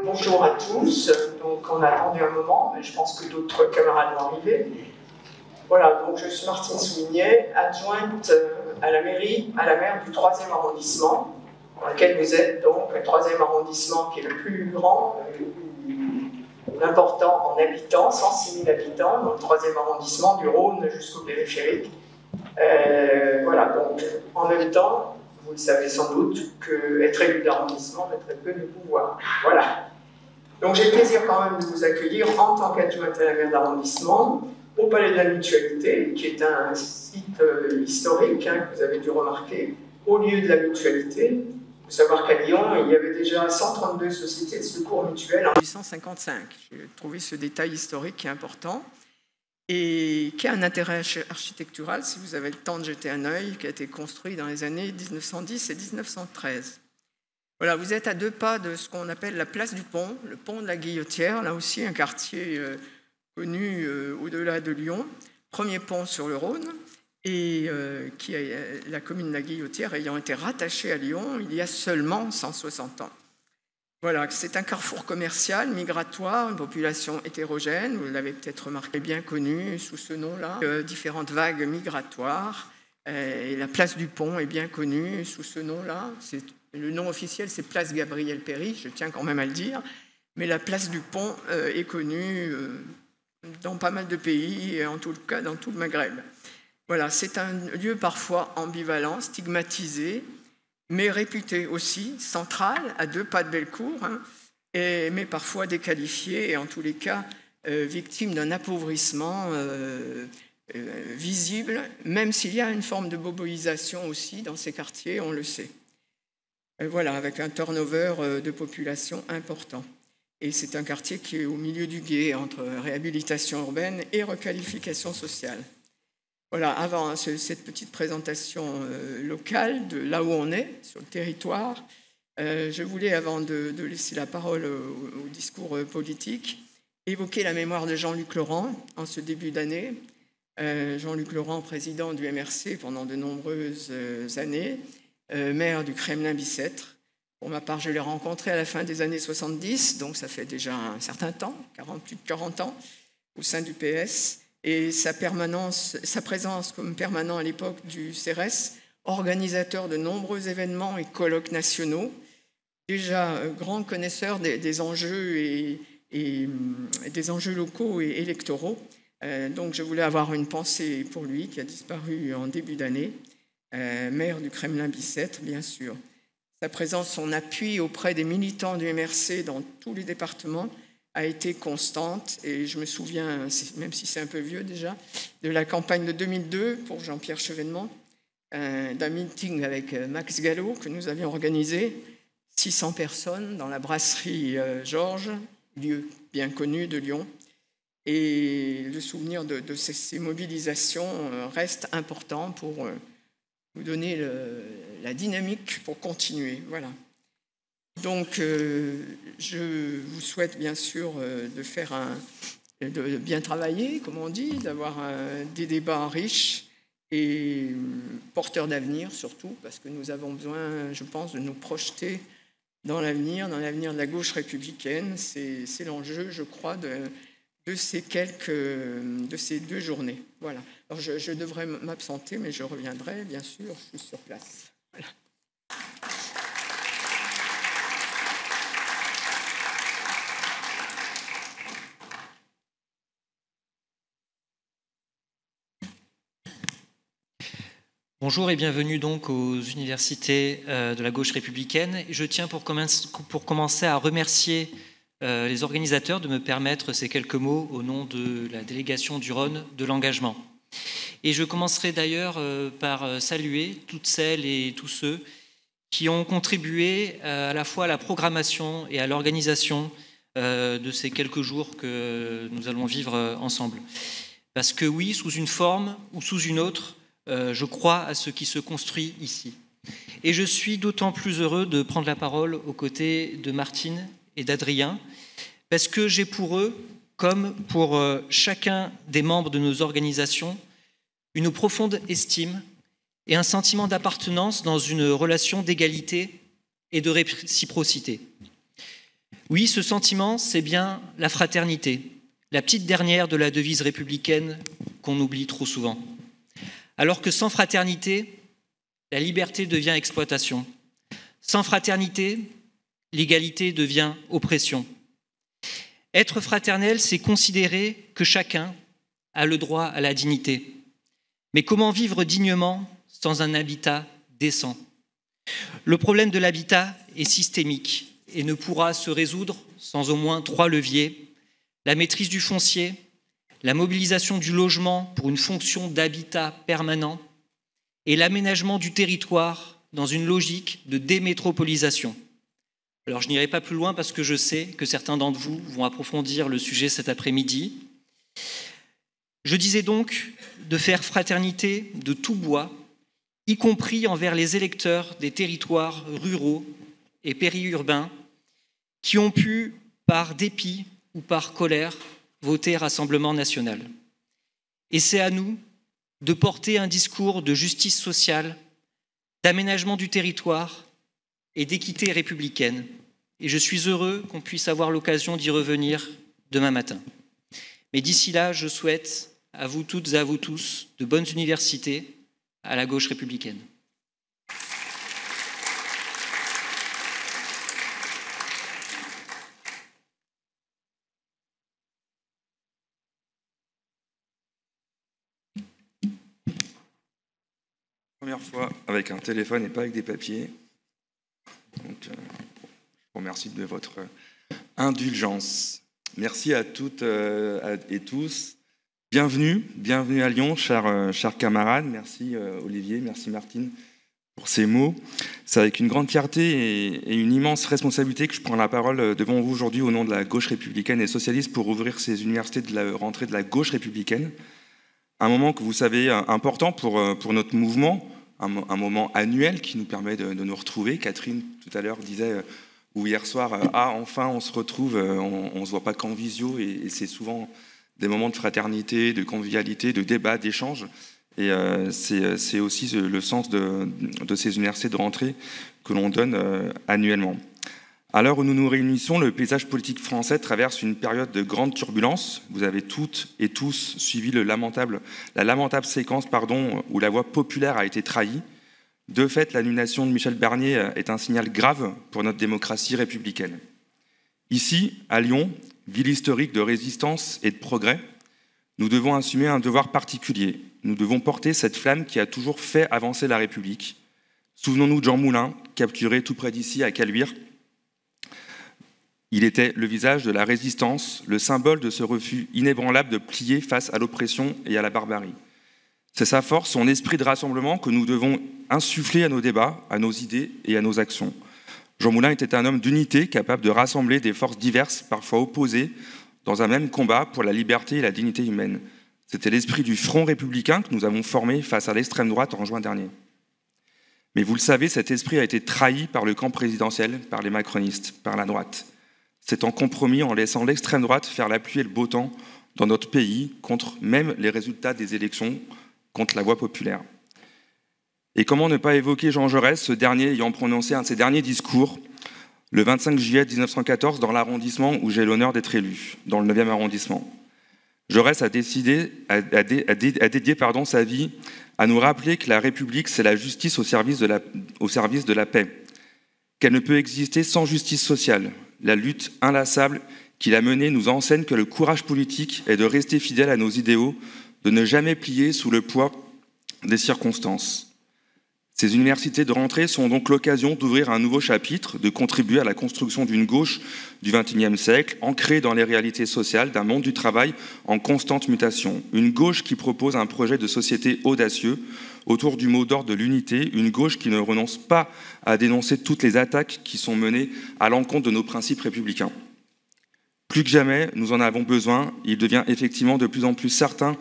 Bonjour à tous. Donc, on a attendu un moment, mais je pense que d'autres camarades vont arriver. Voilà, donc je suis Martine Soumignet, adjointe à la mairie, à la maire du 3e arrondissement, dans lequel vous êtes donc le 3e arrondissement qui est le plus grand, le plus important en habitants, 106 000 habitants, dans le 3e arrondissement du Rhône jusqu'au périphérique. Voilà, donc en même temps, vous le savez sans doute, qu'être élu d'arrondissement met très peu de pouvoir. Voilà. Donc j'ai le plaisir quand même de vous accueillir en tant qu'adjointe à la maire d'arrondissement au Palais de la Mutualité, qui est un site historique, que vous avez dû remarquer, au lieu de la Mutualité. Il faut savoir qu'à Lyon, il y avait déjà 132 sociétés de secours mutuels en 1855. J'ai trouvé ce détail historique qui est important et qui a un intérêt architectural, si vous avez le temps de jeter un œil, qui a été construit dans les années 1910 et 1913. Voilà, vous êtes à 2 pas de ce qu'on appelle la place du Pont, le pont de la Guillotière, là aussi un quartier connu au-delà de Lyon, premier pont sur le Rhône, et la commune de la Guillotière ayant été rattachée à Lyon il y a seulement 160 ans. Voilà, c'est un carrefour commercial, migratoire, une population hétérogène, vous l'avez peut-être remarqué, bien connue sous ce nom-là, différentes vagues migratoires, et la place du Pont est bien connue sous ce nom-là. Le nom officiel, c'est place Gabriel Péri, je tiens quand même à le dire, mais la place du Pont est connue dans pas mal de pays, et en tout cas dans tout le Maghreb. Voilà, c'est un lieu parfois ambivalent, stigmatisé, mais réputé aussi central, à 2 pas de Bellecour, mais parfois déqualifié, et en tous les cas victime d'un appauvrissement visible, même s'il y a une forme de boboisation aussi dans ces quartiers, on le sait. Voilà, avec un turnover de population important. Et c'est un quartier qui est au milieu du gué entre réhabilitation urbaine et requalification sociale. Voilà, avant cette petite présentation locale de là où on est, sur le territoire, je voulais, avant de laisser la parole au discours politique, évoquer la mémoire de Jean-Luc Laurent en ce début d'année. Jean-Luc Laurent, président du MRC pendant de nombreuses années, maire du Kremlin-Bicêtre. Pour ma part, je l'ai rencontré à la fin des années 70, donc ça fait déjà un certain temps, plus de 40 ans, au sein du PS. Et sa présence comme permanent à l'époque du CRS, organisateur de nombreux événements et colloques nationaux, déjà grand connaisseur des enjeux et des enjeux locaux et électoraux. Donc je voulais avoir une pensée pour lui, qui a disparu en début d'année, maire du Kremlin-Bicêtre, bien sûr. Sa présence, son appui auprès des militants du MRC dans tous les départements a été constante, et je me souviens, même si c'est un peu vieux déjà, de la campagne de 2002 pour Jean-Pierre Chevènement, d'un meeting avec Max Gallo que nous avions organisé, 600 personnes dans la brasserie Georges, lieu bien connu de Lyon. Et le souvenir de ces mobilisations reste important pour vous donner la dynamique pour continuer. Voilà. Donc, je vous souhaite bien sûr de bien travailler, comme on dit, d'avoir des débats riches et porteurs d'avenir surtout, parce que nous avons besoin, je pense, de nous projeter dans l'avenir de la gauche républicaine. C'est l'enjeu, je crois, de ces 2 journées. Voilà. Alors, je devrais m'absenter, mais je reviendrai, bien sûr, je suis sur place. Voilà. Bonjour et bienvenue donc aux universités de la gauche républicaine. Je tiens pour commencer à remercier les organisateurs de me permettre ces quelques mots au nom de la délégation du Rhône de l'engagement. Et je commencerai d'ailleurs par saluer toutes celles et tous ceux qui ont contribué à la fois à la programmation et à l'organisation de ces quelques jours que nous allons vivre ensemble. Parce que oui, sous une forme ou sous une autre, je crois à ce qui se construit ici. Et je suis d'autant plus heureux de prendre la parole aux côtés de Martine et d'Adrien, parce que j'ai pour eux, comme pour chacun des membres de nos organisations, une profonde estime et un sentiment d'appartenance dans une relation d'égalité et de réciprocité. Oui, ce sentiment, c'est bien la fraternité, la petite dernière de la devise républicaine qu'on oublie trop souvent. Alors que sans fraternité, la liberté devient exploitation. Sans fraternité, l'égalité devient oppression. Être fraternel, c'est considérer que chacun a le droit à la dignité. Mais comment vivre dignement sans un habitat décent? Le problème de l'habitat est systémique et ne pourra se résoudre sans au moins 3 leviers: la maîtrise du foncier, la mobilisation du logement pour une fonction d'habitat permanent et l'aménagement du territoire dans une logique de démétropolisation. Alors je n'irai pas plus loin parce que je sais que certains d'entre vous vont approfondir le sujet cet après-midi. Je disais donc de faire fraternité de tout bois, y compris envers les électeurs des territoires ruraux et périurbains qui ont pu, par dépit ou par colère, voter Rassemblement national. Et c'est à nous de porter un discours de justice sociale, d'aménagement du territoire et d'équité républicaine. Et je suis heureux qu'on puisse avoir l'occasion d'y revenir demain matin. Mais d'ici là, je souhaite à vous toutes et à vous tous de bonnes universités à la gauche républicaine. Première fois avec un téléphone et pas avec des papiers. Donc, je vous remercie de votre indulgence. Merci à toutes et tous. Bienvenue à Lyon, chers camarades. Merci Olivier, merci Martine pour ces mots. C'est avec une grande fierté et une immense responsabilité que je prends la parole devant vous aujourd'hui au nom de la gauche républicaine et socialiste pour ouvrir ces universités de la rentrée de la gauche républicaine. Un moment que vous savez important pour notre mouvement, un moment annuel qui nous permet de nous retrouver. Catherine, tout à l'heure, disait, ou hier soir, enfin on se retrouve, on ne se voit pas qu'en visio, et c'est souvent des moments de fraternité, de convivialité, de débat, d'échange. Et c'est aussi le sens de ces universités de rentrée que l'on donne annuellement. À l'heure où nous nous réunissons, le paysage politique français traverse une période de grande turbulence. Vous avez toutes et tous suivi la lamentable séquence où la voix populaire a été trahie. De fait, l'annulation de Michel Barnier est un signal grave pour notre démocratie républicaine. Ici, à Lyon, ville historique de résistance et de progrès, nous devons assumer un devoir particulier. Nous devons porter cette flamme qui a toujours fait avancer la République. Souvenons-nous de Jean Moulin, capturé tout près d'ici à Caluire. Il était le visage de la résistance, le symbole de ce refus inébranlable de plier face à l'oppression et à la barbarie. C'est sa force, son esprit de rassemblement que nous devons insuffler à nos débats, à nos idées et à nos actions. Jean Moulin était un homme d'unité, capable de rassembler des forces diverses, parfois opposées, dans un même combat pour la liberté et la dignité humaine. C'était l'esprit du Front républicain que nous avons formé face à l'extrême droite en juin dernier. Mais vous le savez, cet esprit a été trahi par le camp présidentiel, par les macronistes, par la droite. C'est en compromis en laissant l'extrême droite faire la pluie et le beau temps dans notre pays, contre même les résultats des élections, contre la voix populaire. Et comment ne pas évoquer Jean Jaurès, ce dernier ayant prononcé un de ses derniers discours, le 25 juillet 1914, dans l'arrondissement où j'ai l'honneur d'être élu, dans le 9e arrondissement. Jaurès a dédié sa vie à nous rappeler que la République, c'est la justice au service de la paix, qu'elle ne peut exister sans justice sociale. La lutte inlassable qu'il a menée nous enseigne que le courage politique est de rester fidèle à nos idéaux, de ne jamais plier sous le poids des circonstances. Ces universités de rentrée sont donc l'occasion d'ouvrir un nouveau chapitre, de contribuer à la construction d'une gauche du XXIe siècle, ancrée dans les réalités sociales d'un monde du travail en constante mutation. Une gauche qui propose un projet de société audacieux autour du mot d'ordre de l'unité, une gauche qui ne renonce pas à dénoncer toutes les attaques qui sont menées à l'encontre de nos principes républicains. Plus que jamais, nous en avons besoin. Il devient effectivement de plus en plus certain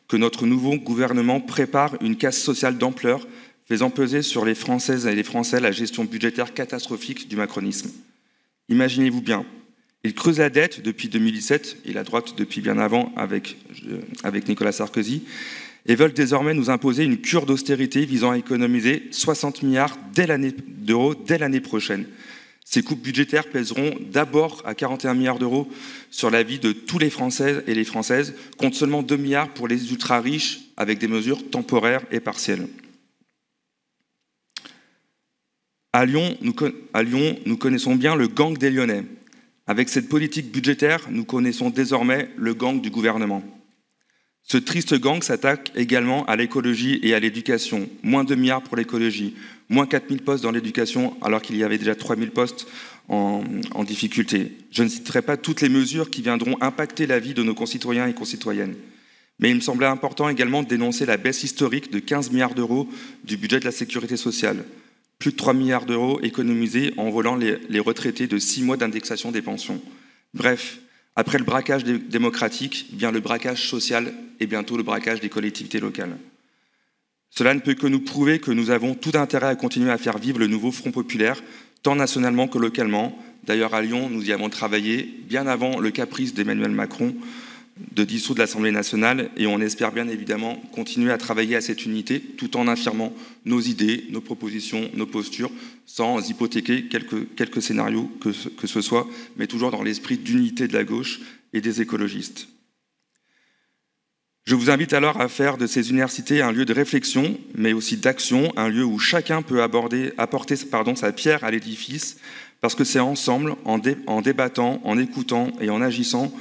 que notre nouveau gouvernement prépare une casse sociale d'ampleur, faisant peser sur les Françaises et les Français la gestion budgétaire catastrophique du macronisme. Imaginez-vous bien, ils creusent la dette depuis 2017, et la droite depuis bien avant avec Nicolas Sarkozy, et veulent désormais nous imposer une cure d'austérité visant à économiser 60 milliards d'euros dès l'année prochaine. Ces coupes budgétaires pèseront d'abord à 41 milliards d'euros sur la vie de tous les Français et les Françaises, contre seulement 2 milliards pour les ultra-riches, avec des mesures temporaires et partielles. À Lyon, nous connaissons bien le gang des Lyonnais. Avec cette politique budgétaire, nous connaissons désormais le gang du gouvernement. Ce triste gang s'attaque également à l'écologie et à l'éducation. Moins 2 milliards pour l'écologie, moins 4 000 postes dans l'éducation, alors qu'il y avait déjà 3 000 postes en difficulté. Je ne citerai pas toutes les mesures qui viendront impacter la vie de nos concitoyens et concitoyennes. Mais il me semblait important également de dénoncer la baisse historique de 15 milliards d'euros du budget de la sécurité sociale. Plus de 3 milliards d'euros économisés en volant les retraités de 6 mois d'indexation des pensions. Bref, après le braquage démocratique, vient le braquage social et bientôt le braquage des collectivités locales. Cela ne peut que nous prouver que nous avons tout intérêt à continuer à faire vivre le nouveau Front populaire, tant nationalement que localement. D'ailleurs, à Lyon, nous y avons travaillé bien avant le caprice d'Emmanuel Macron de dissoudre l'Assemblée nationale, et on espère bien évidemment continuer à travailler à cette unité tout en affirmant nos idées, nos propositions, nos postures, sans hypothéquer quelques scénarios que ce soit, mais toujours dans l'esprit d'unité de la gauche et des écologistes. Je vous invite alors à faire de ces universités un lieu de réflexion, mais aussi d'action, un lieu où chacun peut apporter sa pierre à l'édifice, parce que c'est ensemble, en débattant, en écoutant et en agissant,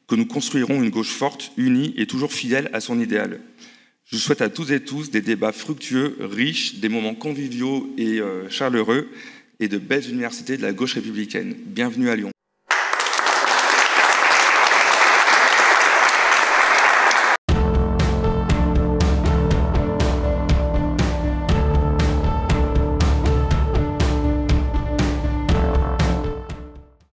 que nous construirons une gauche forte, unie et toujours fidèle à son idéal. Je vous souhaite à tous et tous des débats fructueux, riches, des moments conviviaux et chaleureux, et de belles universités de la gauche républicaine. Bienvenue à Lyon.